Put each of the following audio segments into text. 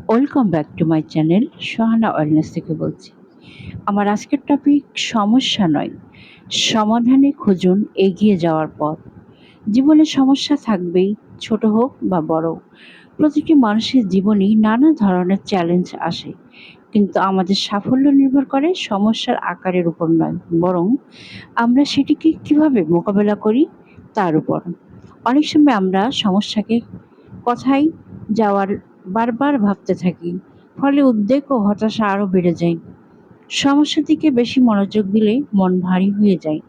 Welcome back to my channel Sohana wellness থেকে বলছি। আমার আজকের টপিক সমস্যা নয়, সমাধানে খুঁজুন এগিয়ে যাওয়ার পথ। জীবনে সমস্যা থাকবেই, ছোট হোক বা বড়। প্রতিটি মানুষের জীবনেই নানা ধরনের চ্যালেঞ্জ আসে, কিন্তু আমাদের সাফল্য নির্ভর করে সমস্যার আকারের উপর নয়, বরং আমরা সেটিকে কিভাবে মোকাবেলা করি তার উপর। অনেক সময় আমরা সমস্যাকে কথাই যাওয়ার বারবার ভাবতে থাকি, ফলে উদ্বেগ ও হতাশা আরও বেড়ে যায়। সমস্যার দিকে বেশি মনোযোগ দিলে মন ভারী হয়ে যায়,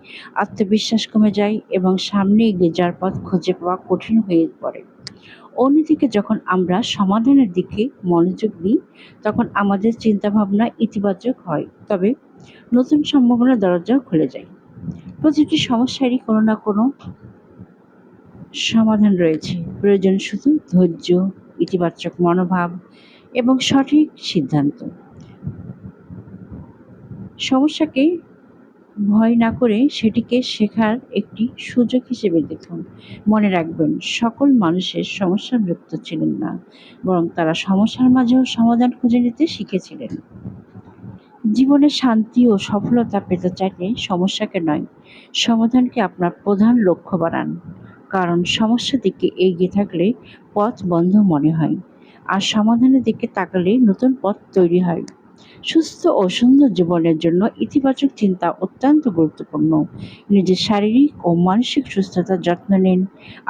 আত্মবিশ্বাস কমে যায় এবং সামনে এগিয়ে যাওয়ার পথ খুঁজে পাওয়া কঠিন হয়ে পড়ে। অন্যদিকে যখন আমরা সমাধানের দিকে মনোযোগ দিই, তখন আমাদের চিন্তাভাবনা ইতিবাচক হয়, তবে নতুন সম্ভাবনার দরজাও খুলে যায়। প্রতিটি সমস্যারই কোনো না কোনো সমাধান রয়েছে, প্রয়োজন শুধু ধৈর্য, ইতিবাচক মনোভাব এবং সঠিক সিদ্ধান্ত। সমস্যাকে ভয় না করে সেটিকে শেখার একটি সুযোগ হিসেবে দেখুন। মনে রাখবেন, সকল মানুষের সমস্যা মুক্ত ছিলেন না, বরং তারা সমস্যার মাঝেও সমাধান খুঁজে নিতে শিখেছিলেন। জীবনে শান্তি ও সফলতা পেতে চাইলে সমস্যাকে নয়, সমাধানকে আপনার প্রধান লক্ষ্য বানান। কারণ সমস্যার দিকে এগিয়ে থাকলে পথ বন্ধ মনে হয়, আর সমাধানের দিকে তাকালে নতুন পথ তৈরি হয়। সুস্থ ও সুন্দর জীবনের জন্য ইতিবাচক চিন্তা অত্যন্ত গুরুত্বপূর্ণ। নিজের শারীরিক ও মানসিক সুস্থতার যত্ন নিন,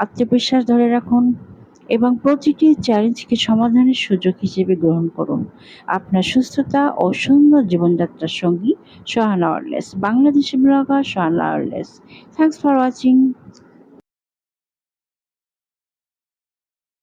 আত্মবিশ্বাস ধরে রাখুন এবং প্রতিটি চ্যালেঞ্জকে সমাধানের সুযোগ হিসেবে গ্রহণ করুন। আপনার সুস্থতা ও সুন্দর জীবনযাত্রার সঙ্গী Sohana wireless, Bangladeshi blogger Sohana wireless. Thanks for watching.